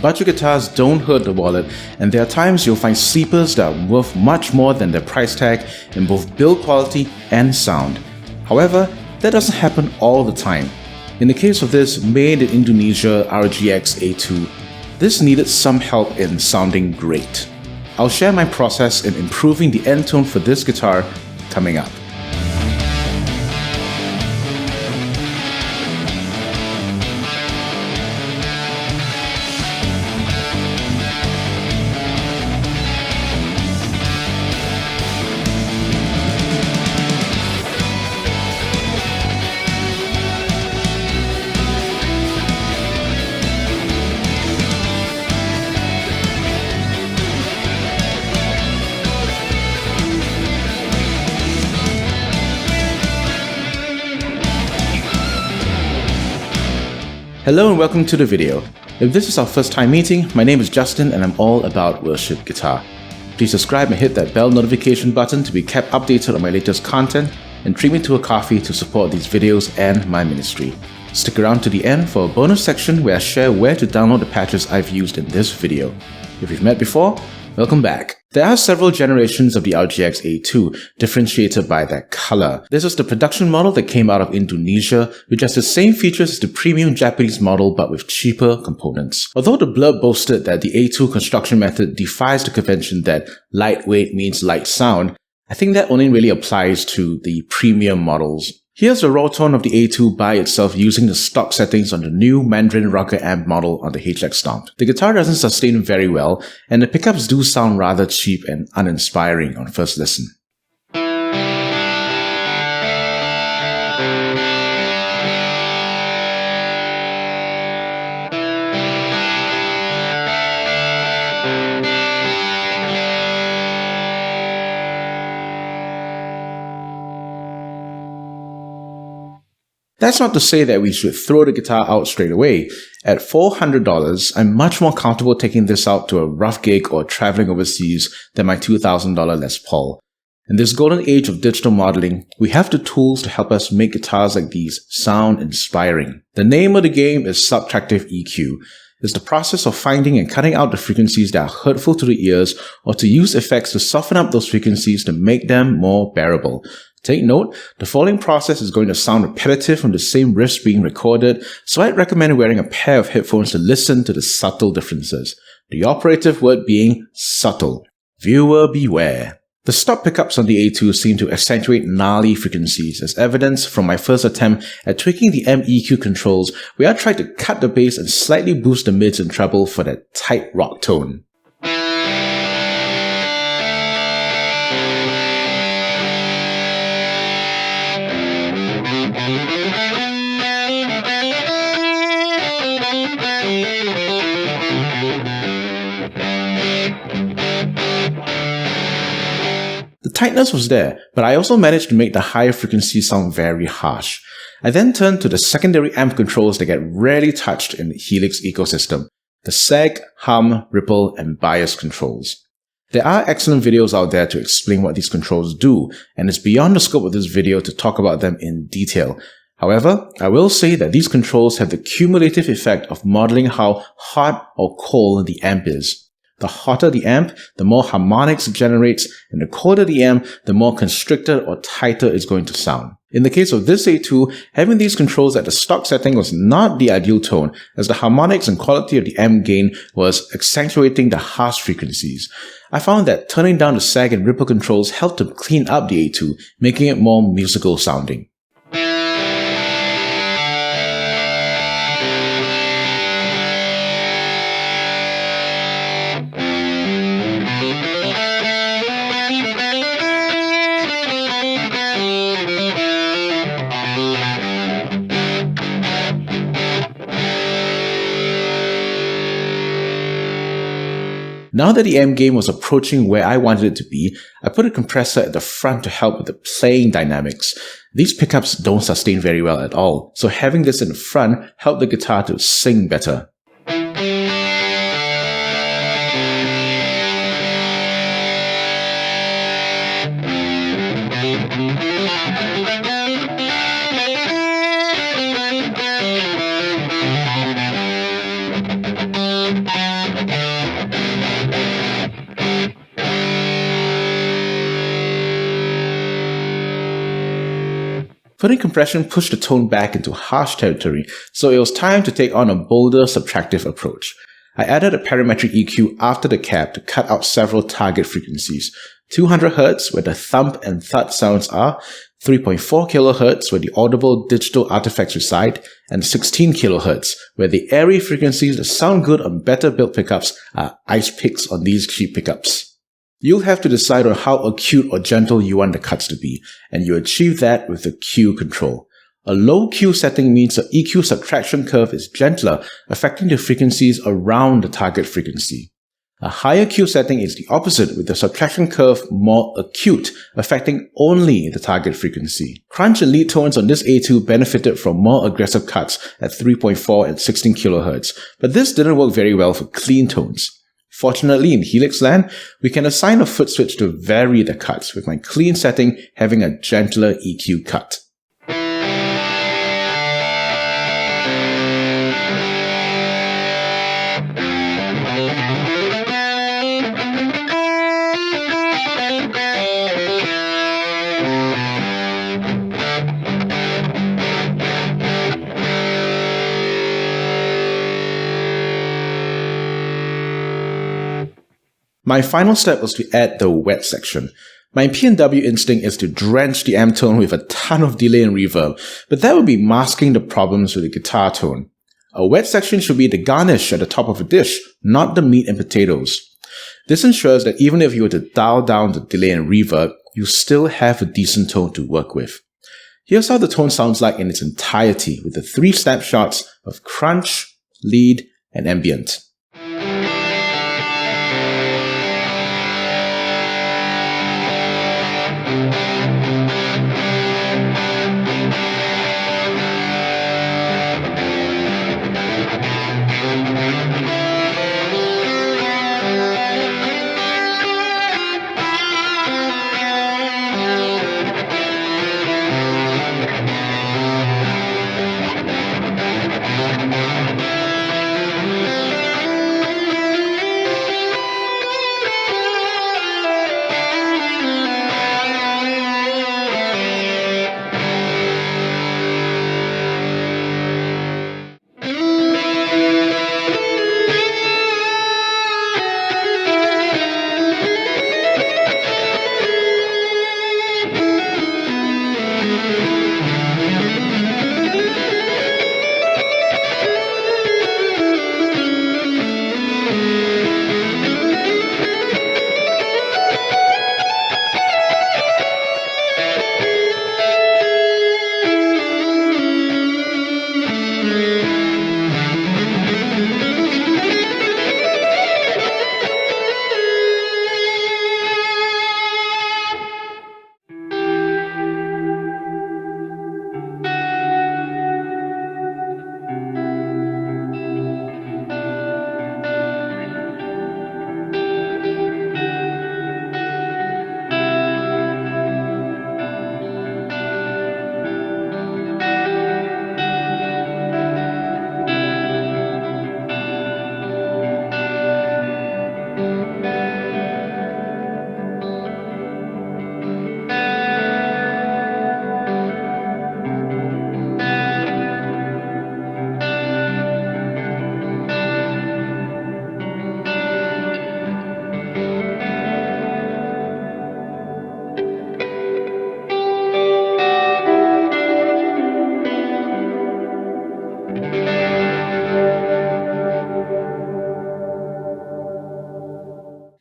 budget guitars don't hurt the wallet, and there are times you'll find sleepers that are worth much more than their price tag in both build quality and sound. However, that doesn't happen all the time. In the case of this made in Indonesia RGX A2, this needed some help in sounding great. I'll share my process in improving the end tone for this guitar coming up. Hello and welcome to the video. If this is our first time meeting, my name is Justin and I'm all about worship guitar. Please subscribe and hit that bell notification button to be kept updated on my latest content, and treat me to a coffee to support these videos and my ministry. Stick around to the end for a bonus section where I share where to download the patches I've used in this video. If you've met before, welcome back. There are several generations of the RGX A2, differentiated by their color. This is the production model that came out of Indonesia, which has the same features as the premium Japanese model but with cheaper components. Although the blurb boasted that the A2 construction method defies the convention that lightweight means light sound, I think that only really applies to the premium models. Here's the raw tone of the A2 by itself using the stock settings on the new Mandarin rocker amp model on the HX Stomp. The guitar doesn't sustain very well, and the pickups do sound rather cheap and uninspiring on first listen. That's not to say that we should throw the guitar out straight away. At $400, I'm much more comfortable taking this out to a rough gig or traveling overseas than my $2,000 Les Paul. In this golden age of digital modeling, we have the tools to help us make guitars like these sound inspiring. The name of the game is subtractive EQ. It's the process of finding and cutting out the frequencies that are hurtful to the ears, or to use effects to soften up those frequencies to make them more bearable. Take note, the following process is going to sound repetitive from the same riffs being recorded, so I'd recommend wearing a pair of headphones to listen to the subtle differences. The operative word being subtle. Viewer beware. The stop pickups on the A2 seem to accentuate gnarly frequencies, as evidenced from my first attempt at tweaking the MEQ controls, where I tried to cut the bass and slightly boost the mids and treble for that tight rock tone. The tightness was there, but I also managed to make the higher frequencies sound very harsh. I then turned to the secondary amp controls that get rarely touched in the Helix ecosystem: the sag, hum, ripple, and bias controls. There are excellent videos out there to explain what these controls do, and it's beyond the scope of this video to talk about them in detail. However, I will say that these controls have the cumulative effect of modeling how hot or cold the amp is. The hotter the amp, the more harmonics it generates, and the colder the amp, the more constricted or tighter it's going to sound. In the case of this A2, having these controls at the stock setting was not the ideal tone, as the harmonics and quality of the amp gain was accentuating the harsh frequencies. I found that turning down the sag and ripple controls helped to clean up the A2, making it more musical sounding. Now that the amp gain was approaching where I wanted it to be, I put a compressor at the front to help with the playing dynamics. These pickups don't sustain very well at all, so having this in the front helped the guitar to sing better. Putting compression pushed the tone back into harsh territory, so it was time to take on a bolder subtractive approach. I added a parametric EQ after the cap to cut out several target frequencies. 200 Hz where the thump and thud sounds are, 3.4 kHz where the audible digital artifacts reside, and 16 kHz where the airy frequencies that sound good on better built pickups are ice picks on these cheap pickups. You'll have to decide on how acute or gentle you want the cuts to be, and you achieve that with the Q control. A low Q setting means the EQ subtraction curve is gentler, affecting the frequencies around the target frequency. A higher Q setting is the opposite, with the subtraction curve more acute, affecting only the target frequency. Crunch and lead tones on this A2 benefited from more aggressive cuts at 3.4 and 16 kHz, but this didn't work very well for clean tones. Fortunately, in Helix land, we can assign a foot switch to vary the cuts, with my clean setting having a gentler EQ cut. My final step was to add the wet section. My P&W instinct is to drench the amp tone with a ton of delay and reverb, but that would be masking the problems with the guitar tone. A wet section should be the garnish at the top of a dish, not the meat and potatoes. This ensures that even if you were to dial down the delay and reverb, you still have a decent tone to work with. Here's how the tone sounds like in its entirety, with the 3 snapshots of crunch, lead, and ambient.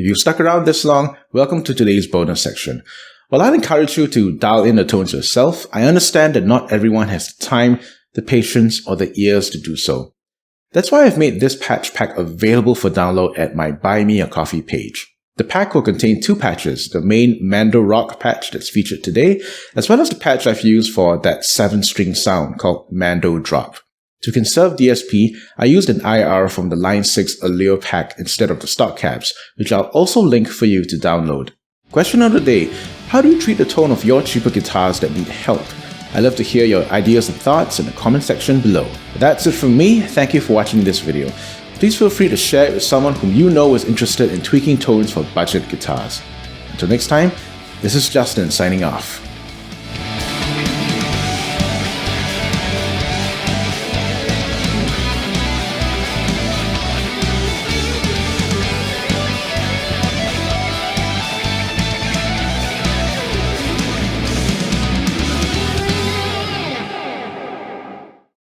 If you've stuck around this long, welcome to today's bonus section. While I'd encourage you to dial in the tones yourself, I understand that not everyone has the time, the patience, or the ears to do so. That's why I've made this patch pack available for download at my Buy Me a Coffee page. The pack will contain 2 patches, the main Mando Rock patch that's featured today, as well as the patch I've used for that 7-string sound called Mando Drop. To conserve DSP, I used an IR from the Line 6 Allure pack instead of the stock cabs, which I'll also link for you to download. Question of the day: how do you treat the tone of your cheaper guitars that need help? I'd love to hear your ideas and thoughts in the comment section below. That's it from me. Thank you for watching this video. Please feel free to share it with someone whom you know is interested in tweaking tones for budget guitars. Until next time, this is Justin signing off.